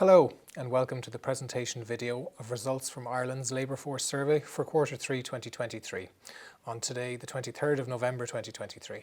Hello and welcome to the presentation video of results from Ireland's Labour Force Survey for Quarter 3 2023 on today the 23rd of November 2023.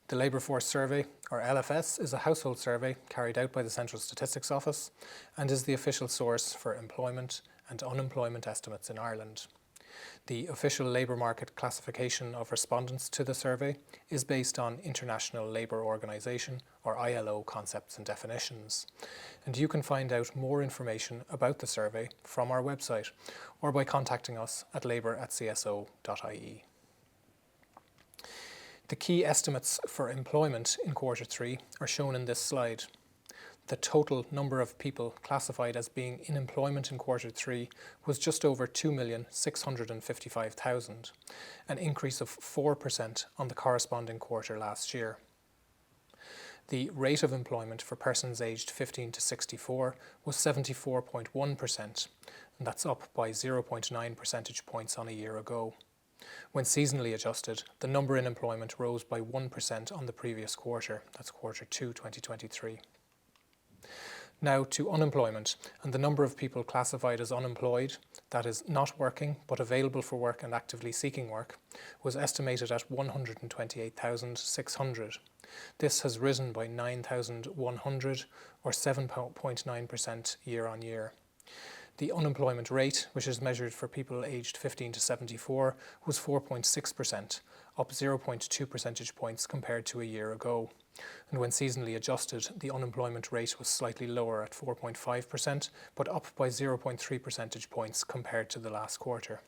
The Labour Force Survey, or LFS, is a household survey carried out by the Central Statistics Office and is the official source for employment and unemployment estimates in Ireland. The official labour market classification of respondents to the survey is based on International Labour Organization, or ILO, concepts and definitions. And you can find out more information about the survey from our website or by contacting us at labour@cso.ie. The key estimates for employment in Quarter 3 are shown in this slide. The total number of people classified as being in employment in Quarter 3 was just over 2,655,000, an increase of 4% on the corresponding quarter last year. The rate of employment for persons aged 15 to 64 was 74.1%, and that's up by 0.9 percentage points on a year ago. When seasonally adjusted, the number in employment rose by 1% on the previous quarter, that's Quarter 2 2023. Now to unemployment, and the number of people classified as unemployed, that is not working but available for work and actively seeking work, was estimated at 128,600. This has risen by 9,100 or 7.9% year on year. The unemployment rate, which is measured for people aged 15 to 74, was 4.6%, up 0.2 percentage points compared to a year ago. And when seasonally adjusted, the unemployment rate was slightly lower at 4.5%, but up by 0.3 percentage points compared to the last quarter.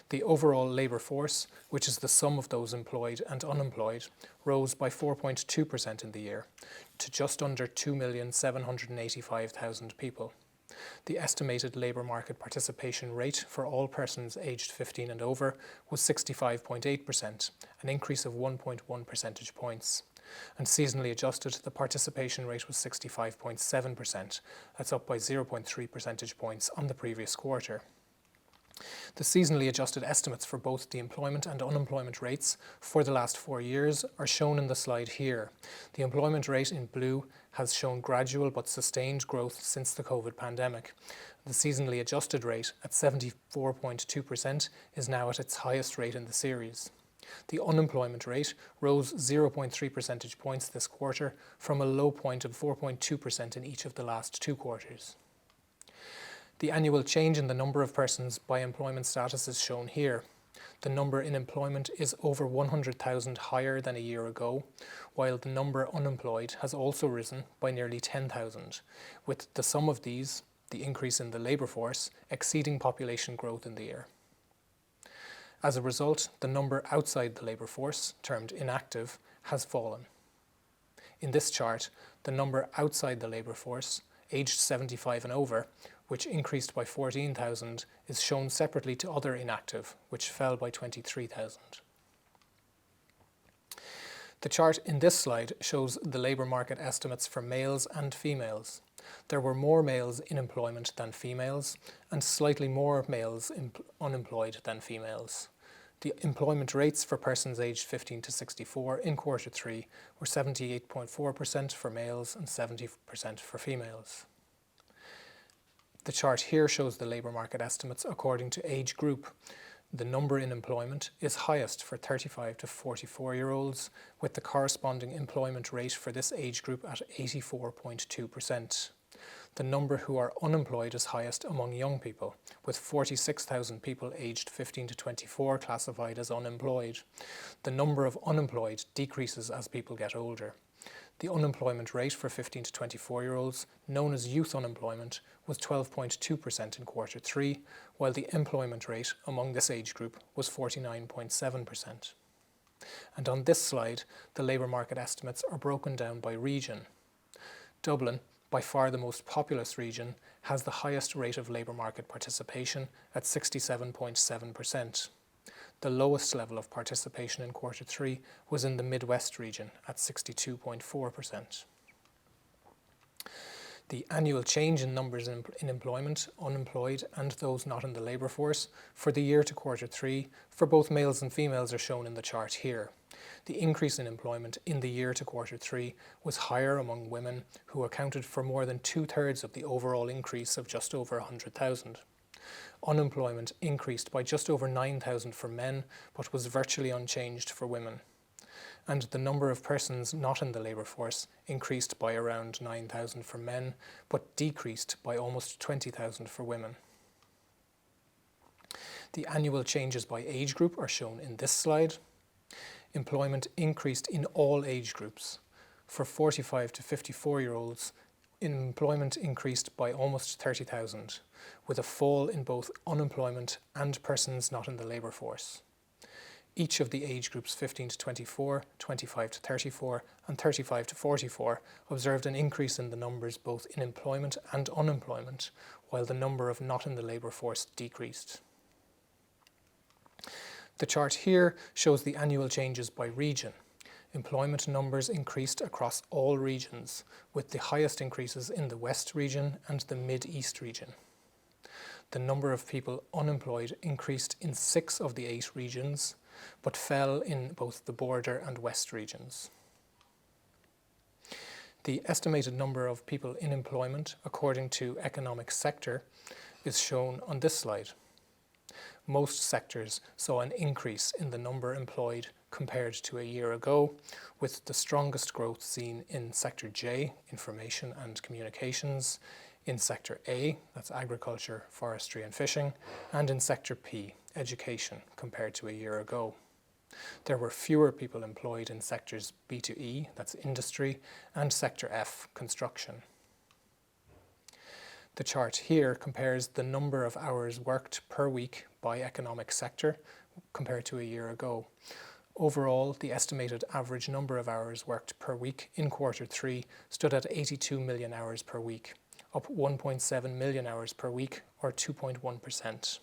The overall labour force, which is the sum of those employed and unemployed, rose by 4.2% in the year, to just under 2,785,000 people. The estimated labour market participation rate for all persons aged 15 and over was 65.8%, an increase of 1.1 percentage points. And seasonally adjusted, the participation rate was 65.7%. That's up by 0.3 percentage points on the previous quarter. The seasonally adjusted estimates for both the employment and unemployment rates for the last 4 years are shown in the slide here. The employment rate in blue has shown gradual but sustained growth since the COVID pandemic. The seasonally adjusted rate at 74.2% is now at its highest rate in the series. The unemployment rate rose 0.3 percentage points this quarter from a low point of 4.2% in each of the last 2 quarters. The annual change in the number of persons by employment status is shown here. The number in employment is over 100,000 higher than a year ago, while the number unemployed has also risen by nearly 10,000, with the sum of these, the increase in the labour force, exceeding population growth in the year. As a result, the number outside the labour force, termed inactive, has fallen. In this chart, the number outside the labour force, aged 75 and over, which increased by 14,000, is shown separately to other inactive, which fell by 23,000. The chart in this slide shows the labour market estimates for males and females. There were more males in employment than females, and slightly more males unemployed than females. The employment rates for persons aged 15 to 64 in Quarter 3 were 78.4% for males and 70% for females. The chart here shows the labour market estimates according to age group. The number in employment is highest for 35 to 44-year-olds, with the corresponding employment rate for this age group at 84.2%. The number who are unemployed is highest among young people, with 46,000 people aged 15 to 24 classified as unemployed. The number of unemployed decreases as people get older. The unemployment rate for 15 to 24-year-olds, known as youth unemployment, was 12.2% in Quarter 3, while the employment rate among this age group was 49.7%. And on this slide, the labour market estimates are broken down by region. Dublin, by far the most populous region, has the highest rate of labour market participation at 67.7%. The lowest level of participation in Quarter 3 was in the Midwest region at 62.4%. The annual change in numbers in employment, unemployed and those not in the labour force for the year to quarter 3 for both males and females are shown in the chart here. The increase in employment in the year to quarter 3 was higher among women, who accounted for more than 2/3 of the overall increase of just over 100,000. Unemployment increased by just over 9,000 for men, but was virtually unchanged for women. And the number of persons not in the labour force increased by around 9,000 for men, but decreased by almost 20,000 for women. The annual changes by age group are shown in this slide. Employment increased in all age groups. For 45 to 54-year-olds, employment increased by almost 30,000, with a fall in both unemployment and persons not in the labour force. Each of the age groups 15 to 24, 25 to 34 and 35 to 44 observed an increase in the numbers both in employment and unemployment, while the number of not in the labour force decreased. The chart here shows the annual changes by region. Employment numbers increased across all regions, with the highest increases in the West region and the Mid-East region. The number of people unemployed increased in 6 of the 8 regions, but fell in both the Border and West regions. The estimated number of people in employment according to economic sector is shown on this slide. Most sectors saw an increase in the number employed compared to a year ago, with the strongest growth seen in Sector J, Information and Communications, in Sector A, that's Agriculture, Forestry and Fishing, and in Sector P, Education, compared to a year ago. There were fewer people employed in Sectors B to E, that's Industry, and Sector F, Construction. The chart here compares the number of hours worked per week by economic sector compared to a year ago. Overall, the estimated average number of hours worked per week in quarter 3 stood at 82 million hours per week, up 1.7 million hours per week, or 2.1%.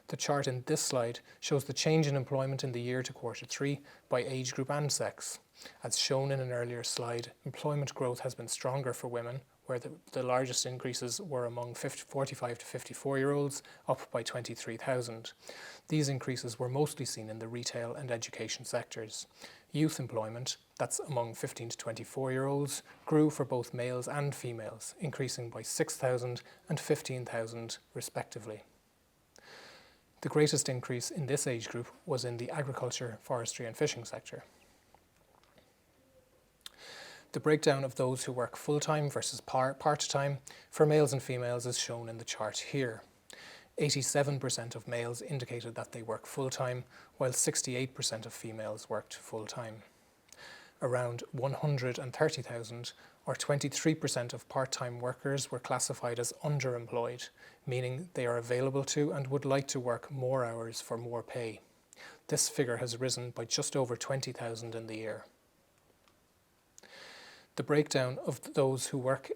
The chart in this slide shows the change in employment in the year to quarter 3 by age group and sex. As shown in an earlier slide, employment growth has been stronger for women, where the largest increases were among 45 to 54-year-olds, up by 23,000. These increases were mostly seen in the retail and education sectors. Youth employment, that's among 15 to 24-year-olds, grew for both males and females, increasing by 6,000 and 15,000 respectively. The greatest increase in this age group was in the agriculture, forestry and fishing sector. The breakdown of those who work full-time versus part-time for males and females is shown in the chart here. 87% of males indicated that they work full-time, while 68% of females worked full-time. Around 130,000, or 23% of part-time workers, were classified as underemployed, meaning they are available to and would like to work more hours for more pay. This figure has risen by just over 20,000 in the year. The breakdown of those who work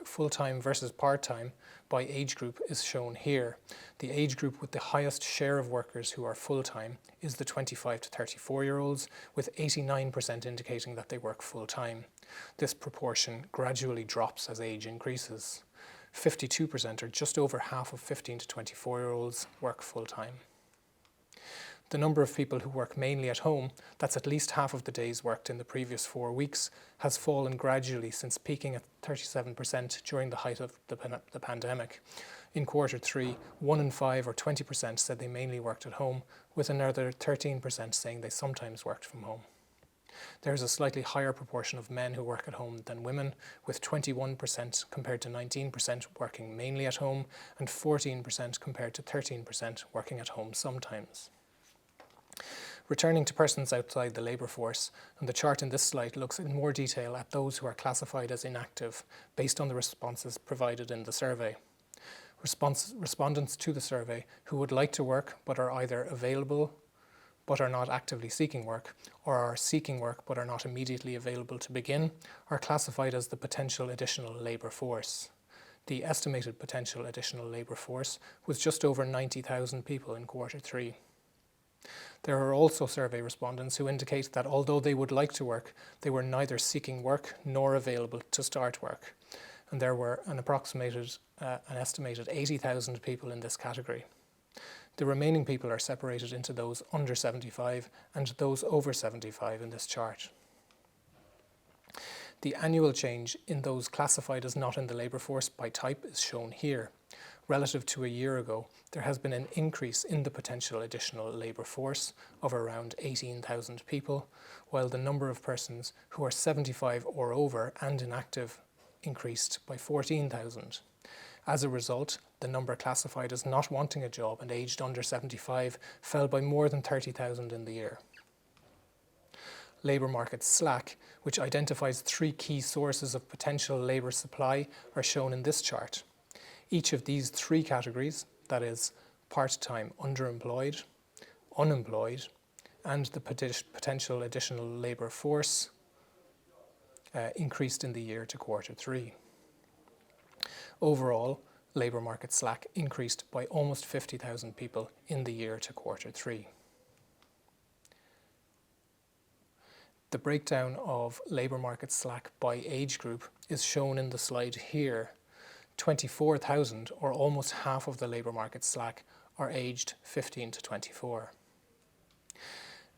full-time versus part-time by age group is shown here. The age group with the highest share of workers who are full-time is the 25 to 34-year-olds, with 89% indicating that they work full-time. This proportion gradually drops as age increases. 52%, or just over half of 15 to 24-year-olds, work full-time. The number of people who work mainly at home, that's at least half of the days worked in the previous 4 weeks, has fallen gradually since peaking at 37% during the height of the pandemic. In quarter 3, 1 in 5, or 20%, said they mainly worked at home, with another 13% saying they sometimes worked from home. There is a slightly higher proportion of men who work at home than women, with 21% compared to 19% working mainly at home, and 14% compared to 13% working at home sometimes. Returning to persons outside the labour force, and the chart in this slide looks in more detail at those who are classified as inactive based on the responses provided in the survey. Respondents to the survey who would like to work but are either available but are not actively seeking work, or are seeking work but are not immediately available to begin, are classified as the potential additional labour force. The estimated potential additional labour force was just over 90,000 people in quarter 3. There are also survey respondents who indicate that although they would like to work, they were neither seeking work nor available to start work. And there were an estimated 80,000 people in this category. The remaining people are separated into those under 75 and those over 75 in this chart. The annual change in those classified as not in the labour force by type is shown here. Relative to a year ago, there has been an increase in the potential additional labour force of around 18,000 people, while the number of persons who are 75 or over and inactive increased by 14,000. As a result, the number classified as not wanting a job and aged under 75 fell by more than 30,000 in the year. Labour market slack, which identifies 3 key sources of potential labour supply, are shown in this chart. Each of these 3 categories, that is, part-time underemployed, unemployed, and the potential additional labour force, increased in the year to quarter 3. Overall, labour market slack increased by almost 50,000 people in the year to quarter 3. The breakdown of labour market slack by age group is shown in the slide here. 24,000, or almost half of the labour market slack, are aged 15 to 24.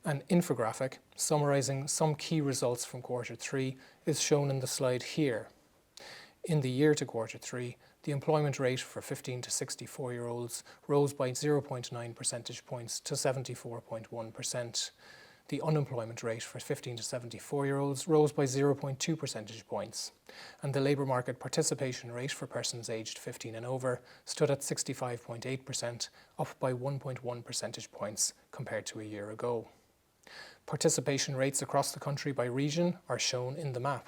An infographic summarising some key results from quarter 3 is shown in the slide here. In the year to quarter 3, the employment rate for 15 to 64-year-olds rose by 0.9 percentage points to 74.1%. The unemployment rate for 15 to 74-year-olds rose by 0.2 percentage points, and the labour market participation rate for persons aged 15 and over stood at 65.8%, up by 1.1 percentage points compared to a year ago. Participation rates across the country by region are shown in the map,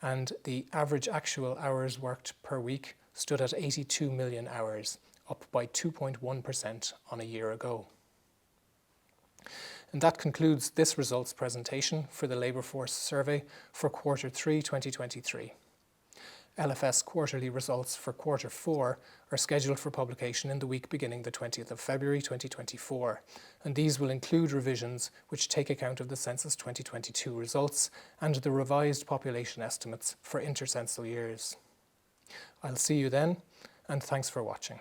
and the average actual hours worked per week stood at 82 million hours, up by 2.1% on a year ago. And that concludes this results presentation for the Labour Force Survey for quarter 3 2023. LFS quarterly results for quarter 4 are scheduled for publication in the week beginning the 20th of February 2024, and these will include revisions which take account of the Census 2022 results and the revised population estimates for intercensal years. I'll see you then, and thanks for watching.